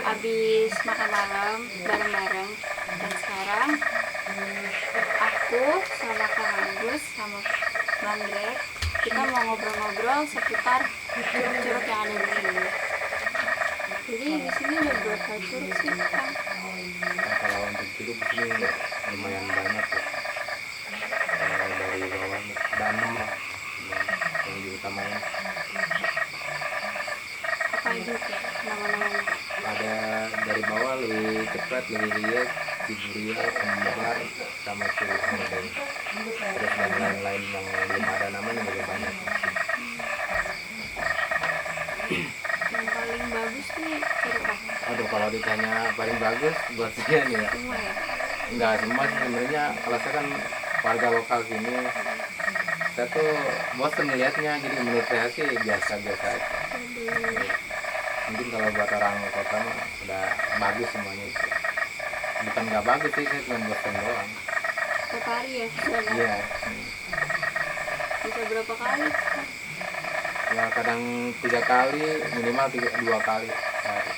habis makan malam bareng-bareng, dan sekarang aku sama Kang Agus sama Bang Greg kita mau ngobrol-ngobrol seputar curug-curug yang ada di sini. Jadi di sini ada berapa curug sih, Kang? Kalau untuk curug di sini lumayan banyak ya. Dari bawah ada 6 lah yang diutamain. Apa itu tuh nama-namanya? Ada dari bawah Lui Cepet, Lui Liek, Ciburia, Kembar, sama Curug Hordeng. Terus dan lain-lain yang belum ada namanya juga banyak. Yang paling bagus nih curug apa? Aduh, kalau ditanya paling bagus buat saya nih ya, Semua ya? enggak semua sih sebenarnya. Kalau saya kan warga lokal sini, saya tuh bosan ngelihatnya, jadi menurut saya sih biasa-biasa aja. Mungkin kalau buat orang kota mah udah bagus semuanya itu. Bukan nggak bagus sih, saya cuma bosan doang. Setiap hari ya? Bisa, Iya. bisa berapa kali? Ya kadang 3 kali, minimal 2 kali sehari.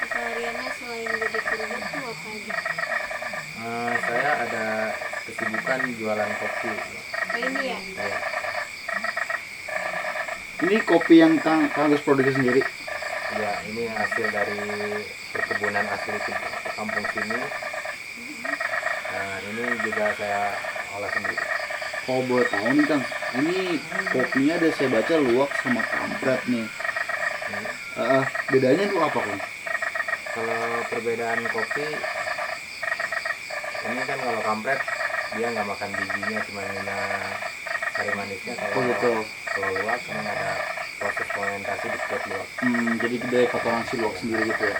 Kesehariannya selain jadi curug tuh apa aja? Saya ada kesibukan jualan kopi. Oh ini ya? Ya. Ini kopi yang Kang Agus produksi sendiri. Ya, ini hasil dari perkebunan asli kampung sini. Nah, ini juga saya olah sendiri. Kalau boleh tahu nih Kang, ini kopinya ada saya baca luwak sama kampret nih. Bedanya tuh apa Kang? Kalau perbedaan kopi, ini kan kalau kampret dia nggak makan bijinya, cuma hanya sari manisnya. Oh gitu. Kalau luwak memang ada proses fermentasi di setiap luwak. Jadi dari kotoran si luwak sendiri gitu ya.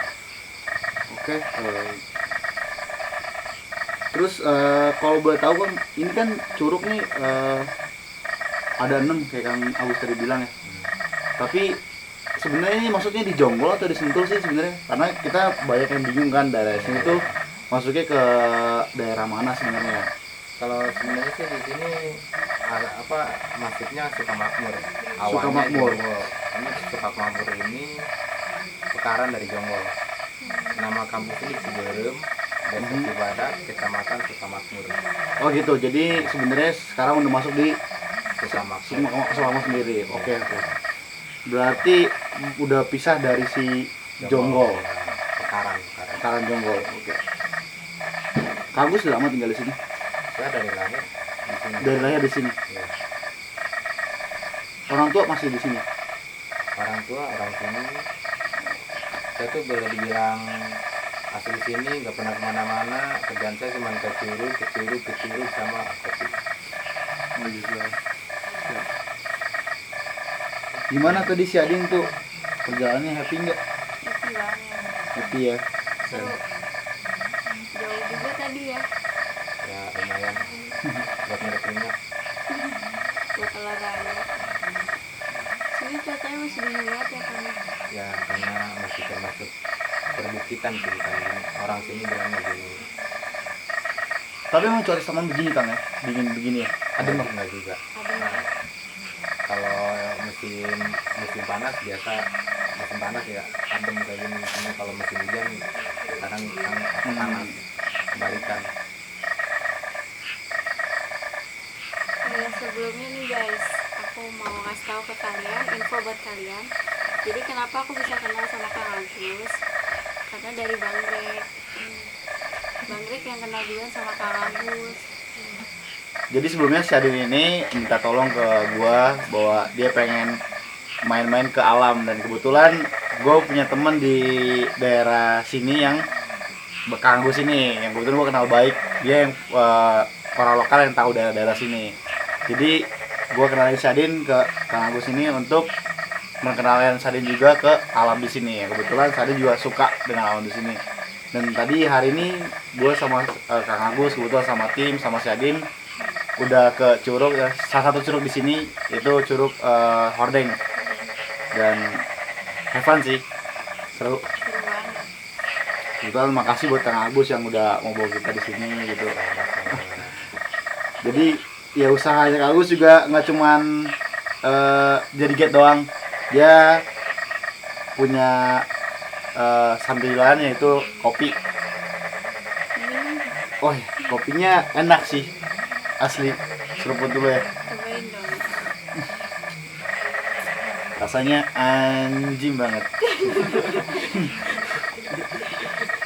Oke. Terus kalau boleh tahu Kang, ini kan curug nih ada 6 kayak Kang Agus tadi bilang ya. Tapi sebenarnya ini maksudnya di Jonggol atau di Sentul sih sebenarnya? Karena kita banyak yang bingung kan daerah sini tuh masuknya ke daerah mana sebenarnya? Kalau sebenarnya sih di sini masuknya Sukamakmur. Sukamakmur. Jonggol. Ini Sukamakmur ini pekaran dari Jonggol. Nama kampus ini Ciberem, Desa Cibadak, Kecamatan Sukamakmur. Oh gitu. Jadi sebenarnya sekarang udah masuk di Sukamakmur sendiri. Oke. Berarti udah pisah dari si Jonggol. Pekaran Jonggol. Oke. Kang Agus udah lama tinggal di sini? Saya dari lahir di sini. Dari lahir di sini. Ya. Orang tua masih di sini. Orang tua orang sini. Saya tuh boleh dibilang asli sini, nggak pernah kemana-mana. Kerjaan saya cuma ke curug sama kopi. Oh gitu. Gimana tadi si Adin tuh perjalanannya happy nggak? Happy banget. Happy ya. Seru. Jauh juga tadi ya Ya lumayan buat ngerti-ngerti. buat olahraga. Sini cuacanya masih dingin banget ya Kang? Ya karena masih termasuk perbukitan sih, kan orang sini bilangnya gini. Tapi emang cuaca sama begini Kang ya? Dingin begini ya? Ada enggak juga. Adem ya? Kalau musim panas biasa, musim panas ya adem kayak gini. Cuma kalau musim hujan kadang panas, kebalikan. Ya sebelumnya nih guys, aku mau ngasih tahu ke kalian, info buat kalian. Jadi kenapa aku bisa kenal sama Kang Agus? Karena dari Bang Greg. Bang Greg yang kenal duluan sama Kang Agus. Jadi sebelumnya si Adin ini minta tolong ke gua bahwa dia pengen main-main ke alam, dan kebetulan gua punya temen di daerah sini yang Kang Agus ini, yang kebetulan gua kenal baik. Dia yang orang lokal yang tahu daerah-daerah sini. Jadi gua kenalin si Adin ke Kang Agus ini untuk mengenalkan Sadin juga ke alam di sini ya. Kebetulan Sadin juga suka dengan alam di sini. Dan tadi hari ini gue sama Kang Agus kebetulan sama tim sama Sadin udah ke curug ya. Salah satu curug di sini itu curug Hordeng. Dan have fun sih. Seru. Seru banget. Kebetulan makasih buat Kang Agus yang udah mau bawa kita di sini gitu. Jadi ya usahanya Kang Agus juga nggak cuman jadi guide doang, Dia punya sambilan yaitu kopi. Oh ya, kopinya enak sih, asli. Seruput dulu ya. Cobain dong. Rasanya anjing banget.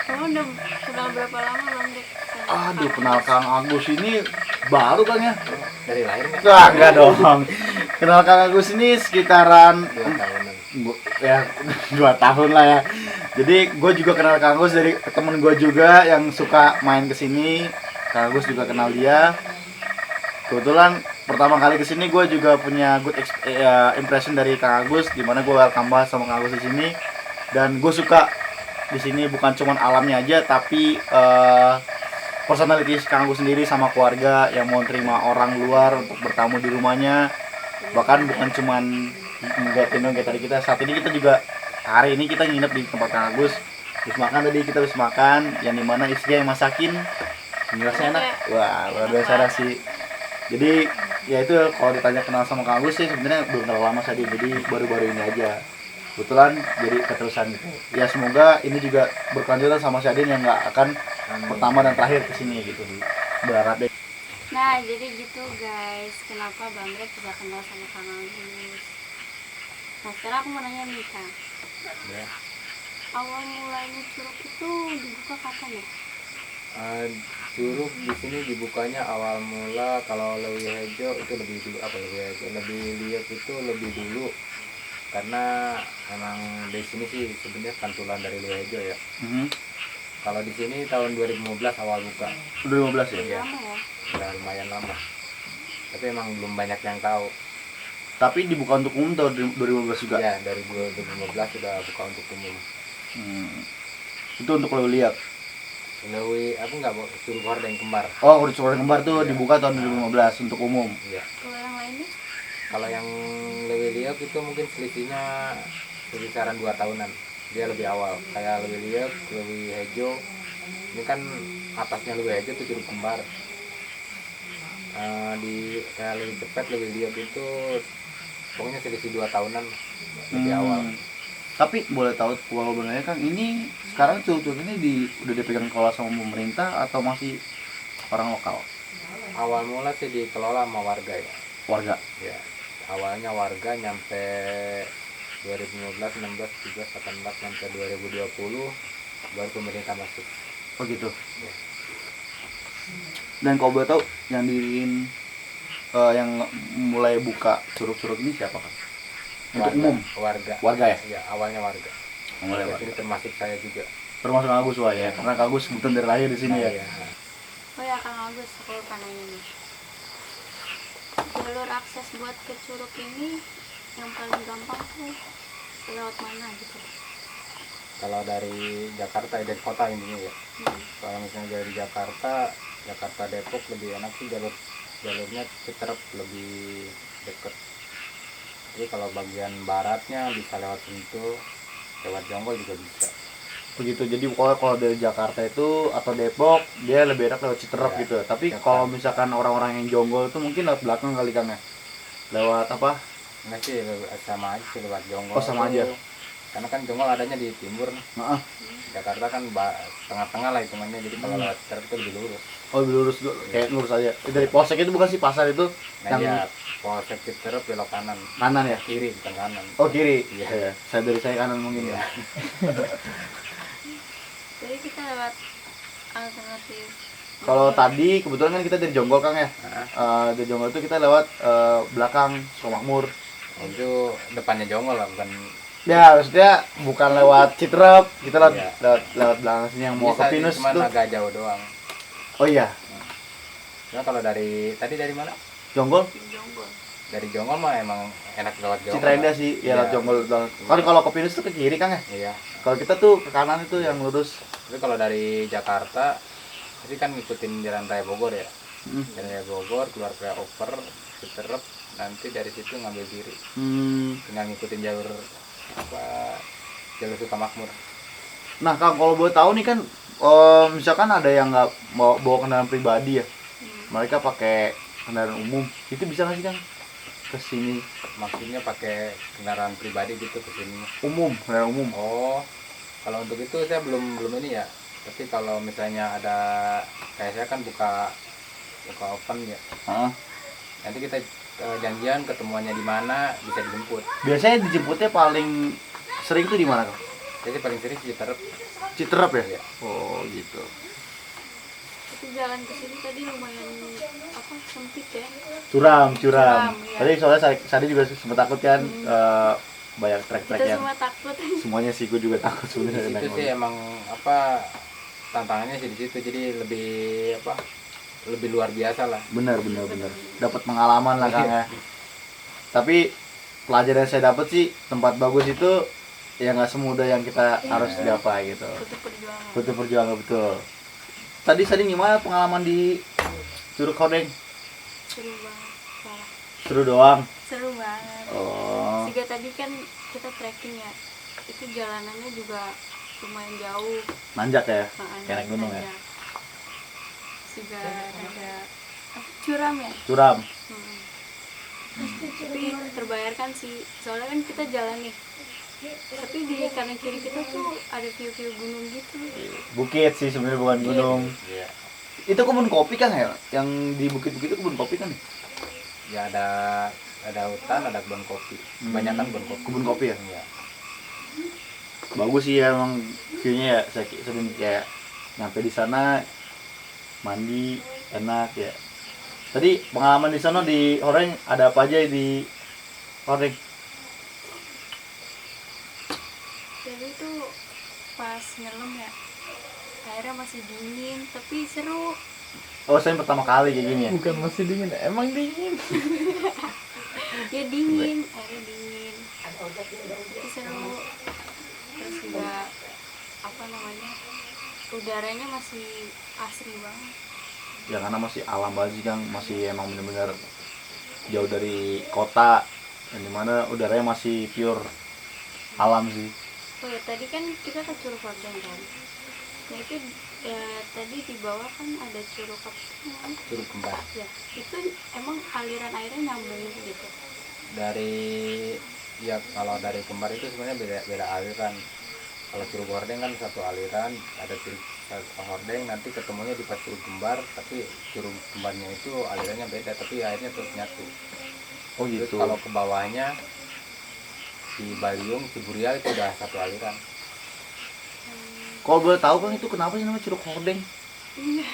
Kamu udah kenal berapa lama Bang Dek? Aduh, kenal Kang Agus ini baru kan ya? Dari lahir nggak? Wah, enggak dong. Kenal Kang Agus ini sekitaran 2 tahunan. ya 2 tahun lah ya. Jadi gue juga kenal Kang Agus dari temen gue juga yang suka main kesini. Kang Agus juga kenal dia. Kebetulan pertama kali kesini gue juga punya good impression dari Kang Agus, dimana gue welcome banget sama Kang Agus di sini. Dan gue suka di sini bukan cuma alamnya aja, tapi personality Kang Agus sendiri sama keluarga yang mau terima orang luar untuk bertamu di rumahnya. Bahkan bukan cuman ngeliatin dong kayak tadi kita, saat ini kita juga hari ini kita nginep di tempat Kang Agus. Terus makan tadi kita habis makan, yang dimana istrinya yang masakin, rasanya enak. Wah, luar biasa sih. Jadi ya itu kalau ditanya kenal sama Kang Agus sih sebenarnya belum terlalu lama tadi, jadi baru-baru ini aja. Kebetulan jadi keterusan gitu. Ya semoga ini juga berkelanjutan sama Syadin yang nggak akan pertama dan terakhir kesini gitu. Berharap deh. Nah, jadi gitu guys, kenapa Bang Dek bisa kenal sama Kang Agus. Nah, sekarang aku mau nanya nih Kang. Ya. Awal mulanya curug itu dibuka kapan ya? Curug di sini dibukanya awal mula kalau Leuwi Hejo itu lebih dulu, lebih lihat itu lebih dulu, karena emang di sini sih sebenarnya pantulan dari Leuwi Hejo ya. Kalau di sini tahun 2015 awal buka. 2015 ya? Iya. Lama ya? Udah lumayan lama. Tapi emang belum banyak yang tahu. Tapi dibuka untuk umum tahun 2015 juga? Ya, dari 2015 sudah buka untuk umum. Itu untuk lo lihat? Leuwi Curug Hordeng Kembar. Oh, Curug Hordeng Kembar tuh Ya. dibuka tahun 2015 untuk umum. Iya. Kalau yang lainnya? Kalau yang Leuwi Liok itu mungkin selisihnya sekitaran 2 tahunan. Dia lebih awal. Kayak Leuwi Liok, Leuwi Hejo. Ini kan atasnya Leuwi Hejo itu Curug Kembar. Di kayak Leuwi Cepet, Leuwi Liok itu pokoknya selisih 2 tahunan lebih awal. Tapi boleh tahu kalau benernya Kang, ini sekarang curug-curug ini udah dipegang kelola sama pemerintah atau masih orang lokal? Awal mula sih dikelola sama warga ya. Warga? Ya, awalnya warga nyampe 2015, 16, 17, 18 sampai 2020 baru pemerintah masuk. Oh gitu. Ya. Dan kalau boleh tahu yang mulai buka curug-curug ini siapa Kang? Untuk umum? Warga ya? Ya, awalnya warga. Mulai Ini termasuk saya juga. Termasuk Kang Agus wah ya, karena Kang Agus kebetulan dari lahir di sini ya. Iya. Oh ya Kang Agus, aku lupa nanya nih. Jalur akses buat ke curug ini yang paling gampang tuh lewat mana gitu? Kalau dari Jakarta, dari kota intinya ya. Kalau misalnya dari Jakarta Depok lebih enak sih, jalurnya Citerep lebih deket. Jadi kalau bagian baratnya bisa lewat Sentul, lewat Jonggol juga bisa. Begitu. Jadi kalau dari Jakarta itu atau Depok dia lebih enak lewat Citerep Ya, gitu. Tapi Jakarta. kalau misalkan orang-orang yang Jonggol itu mungkin lewat belakang kali Kang ya. Lewat apa? Enggak sih, sama aja sih lewat Jonggol. Oh, sama aja. Karena kan Jonggol adanya di timur. Heeh. Jakarta kan tengah-tengah lah hitungannya. Jadi kalau lewat Citerep itu lebih lurus. Oh, lebih lurus dulu. Kayak lurus aja. Dari Polsek itu bukan sih pasar itu Nah yang ya, Polsek Citerep belok kanan. kanan ya? Kiri bukan kanan. Oh, kiri. Iya. Saya kanan mungkin ya. Jadi kita lewat alternatif. Kalau tadi kebetulan kan kita dari Jonggol Kang ya. Dari Jonggol itu kita lewat belakang Sukamakmur. Itu depannya Jonggol lah, bukan. Ya, maksudnya bukan lewat Citerep, kita lewat Iya. lewat belakang sini yang mau ke Pinus cuma tuh. agak jauh doang. Oh iya, Nah kalau dari tadi mana? Jonggol, Jonggol. Dari Jonggol mah emang enak lewat Jonggol. Citra Indah sih, ya lewat Iya. Jonggol. Kan kalau ke Pinus tuh ke kiri Kang ya. Iya. Kalau kita tuh ke kanan itu yang lurus. Tapi kalau dari Jakarta, pasti kan ngikutin Jalan Raya Bogor ya. Jalan Raya Bogor keluar flyover, Citerep, nanti dari situ ngambil kiri. Tinggal ngikutin jalur Sukamakmur. Nah Kang, kalau boleh tahu nih kan, misalkan ada yang nggak bawa kendaraan pribadi ya, mereka pakai kendaraan umum, itu bisa nggak sih Kang? ke sini? Maksudnya pakai kendaraan pribadi gitu ke sini. Kendaraan umum. Oh, kalau untuk itu saya belum ini ya. Tapi kalau misalnya ada kayak saya kan buka open ya. Heeh. Nanti kita janjian ketemuannya di mana, bisa dijemput. Biasanya dijemputnya paling sering tuh di mana, Kang? Jadi paling sering Citerep. Citerep ya? Iya. Oh, gitu. Tapi jalan ke sini tadi lumayan apa sempit ya. Curam. Curam, iya. Tadi soalnya saya juga sempat takut kan banyak trek-trek Kita yang semua takut. semuanya sih, gue juga takut Di sebenarnya situ naik sih mobil. emang apa tantangannya sih di situ. Jadi lebih luar biasa lah. Bener. Dapat pengalaman lah Kang ya. Tapi pelajaran yang saya dapat sih tempat bagus itu ya nggak semudah yang kita harus gapai gitu. Butuh perjuangan. Butuh perjuangan betul. Tadi gimana pengalaman di Curug Hordeng? Seru banget. Parah. Seru doang. Seru banget. Oh. Juga tadi kan kita trekking ya. Itu jalanannya juga lumayan jauh. Nanjak ya? Nah, Kayak naik gunung ya? nanjak. Juga ada curam ya. Curam. Tapi terbayarkan sih. Soalnya kan kita jalan nih. Tapi di kanan kiri kita tuh ada view-view gunung gitu. Bukit sih sebenarnya, bukan gunung. Iya. Itu kebun kopi kan ya? Yang di bukit-bukit itu kebun kopi kan? Ya ada hutan, ada kebun kopi. Kebanyakan kebun kopi. Kebun kopi ya? Iya. Bagus sih ya, emang view-nya ya. Saya sering kayak nyampe di sana mandi enak ya. Tadi pengalaman di sana di Hordeng ada apa aja di Hordeng? Jadi itu pas nyelam ya. Airnya masih dingin tapi seru. Oh, saya pertama kali kayak gini ya. Bukan masih dingin, emang dingin. Ya dingin, airnya dingin. Tapi seru. Terus juga apa namanya? Udaranya masih asri banget. Ya karena masih alam banget sih Kang, masih emang bener-bener jauh dari kota, yang dimana udaranya masih pure alam sih. Oh ya, tadi kan kita ke Curug Hordeng kan. Nah itu ya, tadi di bawah kan ada curug apa namanya? Curug Kembar. Ya, itu emang aliran airnya nyambung gitu. Kalau dari Kembar itu sebenarnya beda aliran. Kalau Curug Hordeng kan satu aliran, ada Curug Hordeng nanti ketemunya di pas Curug Kembar, tapi Curug Kembarnya itu alirannya beda, tapi airnya terus nyatu. Oh Terus gitu. kalau ke bawahnya di Baliung, Ciburial itu udah satu aliran. Kalau boleh tahu Kang, itu kenapa sih namanya Curug Hordeng?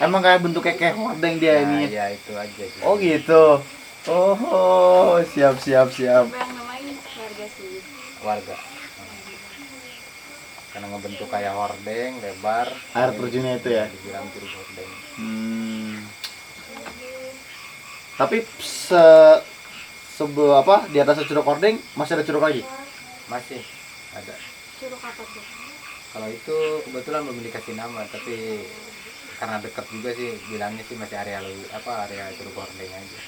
Emang kayak bentuknya kayak hordeng dia Nah, ini. ya itu aja sih. Oh gitu. Oh, siap. Siapa yang namain warga sini? Warga. Karena ngebentuk kayak hordeng, lebar. Air terjunnya itu ya? Dibilang Curug Hordeng. Tapi di atas Curug Hordeng masih ada curug lagi? Masih ada. Curug apa tuh? Kalau itu kebetulan belum dikasih nama, tapi karena dekat juga sih bilangnya sih masih area Curug Hordeng aja.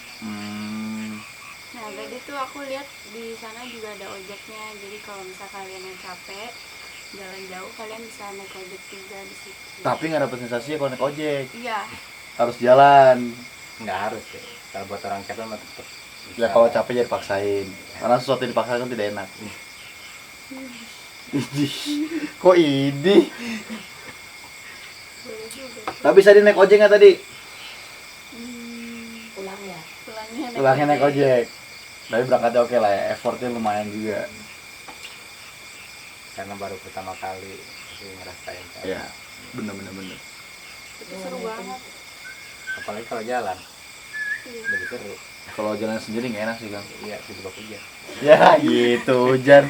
Nah tadi tuh aku lihat di sana juga ada ojeknya. Jadi kalau misal kalian yang capek jalan jauh, kalian bisa naik ojek juga di situ. Tapi nggak dapet sensasinya kalau naik ojek. Iya. Harus jalan. Nggak harus ya. Kalau buat orang capek mah tetap. Ya kalau capek jadi paksain. Karena sesuatu yang dipaksakan kan tidak enak. Idih. Kok idih? Boleh juga. Tapi tadi naik ojek nggak tadi? Pulangnya Naik ojek. Tapi berangkatnya oke lah ya. Effortnya lumayan juga. Karena baru pertama kali sih ngerasain kan. Ya, bener. Itu seru banget. Apalagi kalau jalan Iya. lebih seru. Kalau jalan sendiri nggak enak sih Kang. Iya, tiba-tiba hujan. Ya gitu hujan.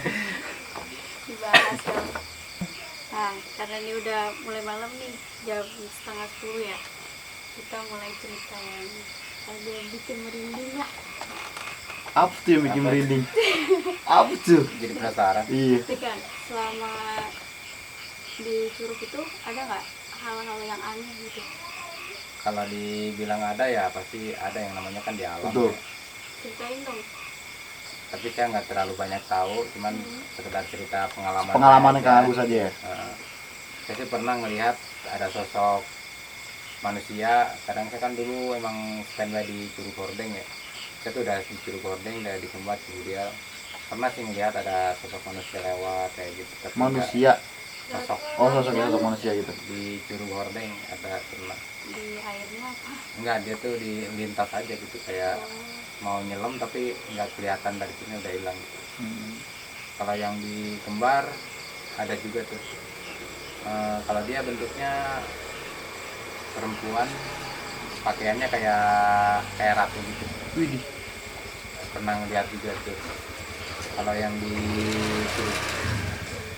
Dibahas dong. Nah, karena ini udah mulai malam nih, jam 9:30 ya. Kita mulai cerita yang ada bikin merinding lah. Apa tuh yang bikin merinding? Apa tuh? Jadi penasaran. Iya. Tapi kan selama di Curug itu ada nggak hal-hal yang aneh gitu? Kalau dibilang ada ya pasti ada, yang namanya kan di alam. Betul. Ya. Ceritain dong. Tapi saya nggak terlalu banyak tahu, cuman sekedar cerita pengalaman. Pengalaman saya Kang aja. Agus aja ya. Saya sih pernah ngelihat ada sosok manusia. Kadang saya kan dulu emang standby di Curug Hordeng ya. saya tuh udah di Curug Hordeng, udah di Kembar Ciburial. Pernah sih ngeliat ada sosok manusia lewat kayak gitu, tapi Manusia. enggak, sosok Oh, sosoknya sosok manusia gitu. di Curug Hordeng ada pernah. Di airnya apa? Enggak, dia tuh di lintas aja gitu, kayak mau nyelam tapi nggak kelihatan dari sini, udah hilang. Kalau yang di Kembar ada juga tuh. Kalau dia bentuknya perempuan, pakaiannya kayak ratu gitu. Widih. Pernah ngeliat juga tuh. Kalau yang di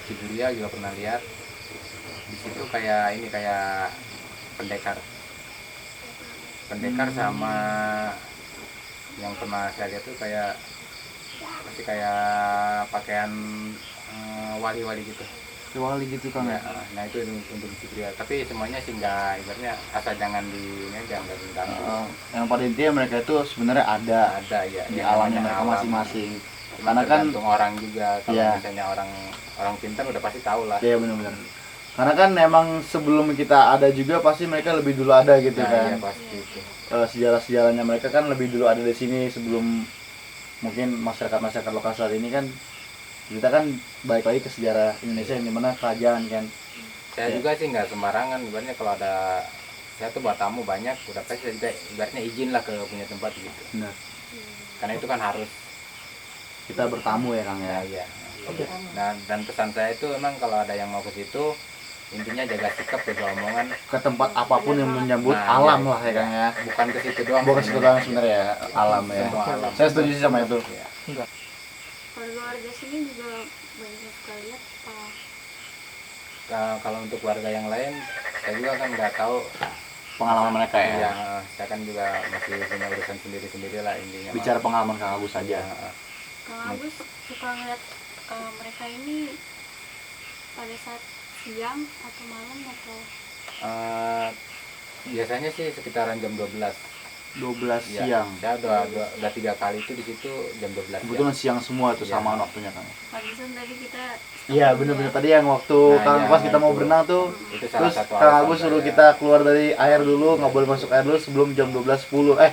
Ciburia juga pernah lihat. Di situ kayak ini, kayak pendekar sama yang pernah saya lihat tuh kayak masih kayak pakaian wali-wali gitu. Wali gitu kan Ya, ya. nah itu untuk Ciburia. Tapi semuanya sih nggak, ibaratnya asal jangan di ini aja, nggak diganggu. Yang pada intinya mereka itu sebenarnya ada Ada ya di yang alamnya namanya mereka alam. masing-masing. Cuma Karena kan tergantung orang juga. Kalau Iya. misalnya orang pintar udah pasti tahu lah. ya benar-benar. Karena kan emang sebelum kita ada juga pasti mereka lebih dulu ada gitu Nah, kan. iya pasti itu. Sejarah-sejarahnya mereka kan lebih dulu ada di sini sebelum mungkin masyarakat lokal saat ini kan. Kita kan balik lagi ke sejarah Indonesia yang dimana kerajaan kan. Saya Iya. juga sih nggak sembarangan, ibaratnya kalau ada, saya tuh buat tamu banyak, udah pasti saya juga ibaratnya izin lah ke punya tempat gitu. Benar. Karena itu kan harus. Kita bertamu ya Kang Ya, ya. iya. Dan pesan saya itu emang kalau ada yang mau ke situ, intinya jaga sikap, jaga omongan. Ke tempat apapun yang menyambut Nah, alam iya, lah ya Kang ya. Bukan ke situ doang. Bukan sekedar doang sebenarnya ya, alam ya. Semua alam. Saya setuju sih sama itu. Iya. Warga-warga sini juga banyak yang suka lihat apa? Kalau untuk warga yang lain, saya juga kan nggak tahu. Pengalaman mereka ya. Ya, saya kan juga masih punya urusan sendiri-sendiri lah intinya. Bicara pengalaman Kang Agus Ya, saja. Kang Agus suka ngeliat mereka ini pada saat siang atau malam atau biasanya sih sekitaran jam 12. 12 Ya, siang. saya udah 3 kali itu di situ jam 12. Kebetulan siang semua tuh Iya. samaan waktunya Kang. bagusan tadi kita Iya bener-bener tadi yang waktu Nah, Kang iya, pas kita mau itu. berenang tuh Itu salah terus satu Kang alasan Agus suruh saya. kita keluar dari air dulu, nggak boleh masuk air dulu sebelum jam 12.10.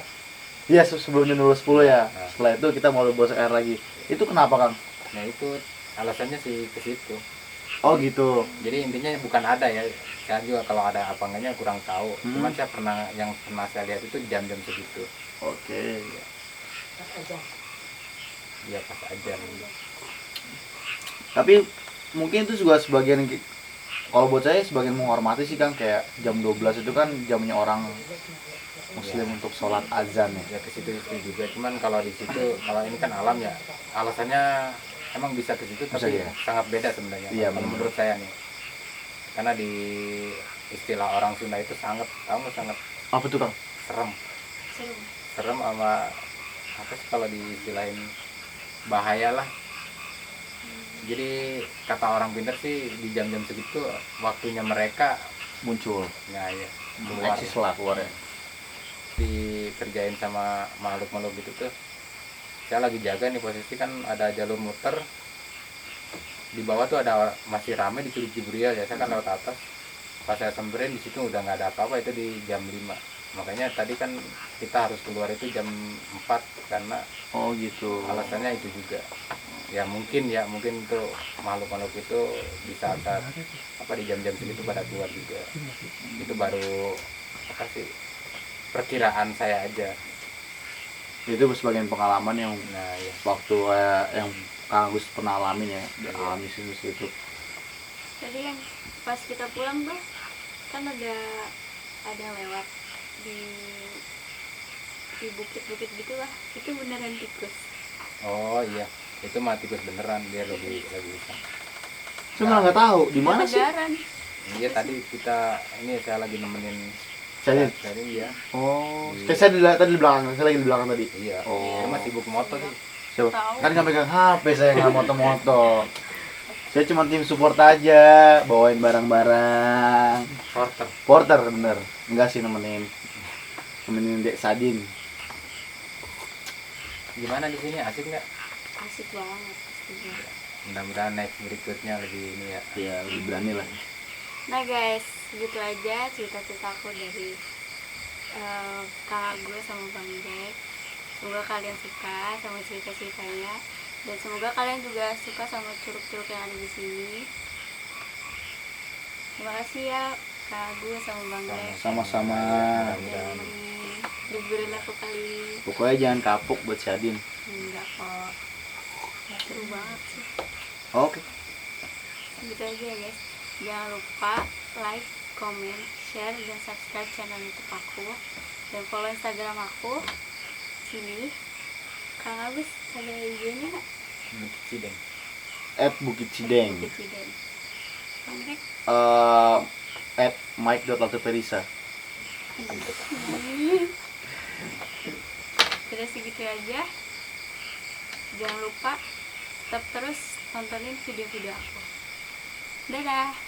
Iya sebelum jam 12.10 ya. Nah. Setelah itu kita mau masuk air lagi. Itu kenapa Kang? Nah itu alasannya sih ke situ. Oh gitu. Jadi intinya bukan ada ya. Saya juga kalau ada apa enggaknya kurang tahu. Hmm. Cuman saya pernah saya lihat itu jam-jam segitu. Oke. Ya pas aja. Tapi mungkin itu juga sebagian kalau buat saya sebagian menghormati sih Kang, kayak jam 12 itu kan jamnya orang Muslim untuk sholat azan ya. Ya ke situ juga. Cuman kalau di situ, kalau ini kan alam ya. Alasannya emang bisa ke situ, tapi ya? sangat beda sebenarnya. Iya, kalau benar. menurut saya nih. Karena di istilah orang Sunda itu sangat Apa tuh Kang? serem. seru. Serem sama apa sih kalau diistilahin bahaya lah. Jadi kata orang pintar sih di jam-jam segitu waktunya mereka Muncul. ya keluar, Eksis lah keluar ya. dikerjain sama makhluk-makhluk gitu tuh. Saya lagi jaga nih posisi kan ada jalur muter di bawah tuh ada masih rame di Curug Ciburial ya, saya kan lewat atas. Pas saya samperin di situ udah nggak ada apa-apa, itu di jam 5. Makanya tadi kan kita harus keluar itu jam 4 karena Oh gitu. alasannya itu juga. Ya mungkin tuh makhluk-makhluk itu bisa apa di jam-jam segitu pada keluar juga. Itu baru apa sih perkiraan saya aja. Itu sebagian pengalaman yang Nah ya. waktu yang Kang Agus pernah alamin ya, alami sih itu. Tadi yang pas kita pulang tuh kan ada yang lewat di bukit-bukit gitulah, itu beneran tikus. Oh iya, itu mah tikus beneran, dia lagi bisa. Saya nggak tahu di mana sih. Kedengaran. Iya tadi saya lagi nemenin Saya. tadi ya. Oh, kayak saya tadi di belakang, saya lagi di belakang tadi. Iya. Oh. Dia masih sibuk moto sih. Coba. Tahu. Kan nggak megang HP, saya nggak moto-moto. Saya cuma tim support aja, bawain barang-barang. Porter. Porter bener, enggak sih nemenin Dek Sadin. Gimana di sini, asik nggak? Asik banget pastinya. Mudah-mudahan next berikutnya lebih ini ya. Iya, lebih berani lah. Nah guys, gitu aja cerita-ceritaku dari Kak Agus sama Bang Jack. Semoga kalian suka sama cerita-ceritanya, dan semoga kalian juga suka sama curug-curug yang ada di sini. Terima kasih ya Kak Agus sama Bang Greg Sama-sama. yang liburan aku kali. Pokoknya jangan kapok buat si Adin. Enggak kok, seru banget sih. Oke. Gitu aja ya guys. Jangan lupa like, comment, share, dan subscribe channel YouTube aku, dan follow Instagram aku sini. Kang Agus ada IG-nya nggak? Cideng. Bukit Cideng. Bukit Cideng. Bang Greg? @mike.latuperisa. Udah segitu aja. Jangan lupa tetap terus tontonin video-video aku. Dadah.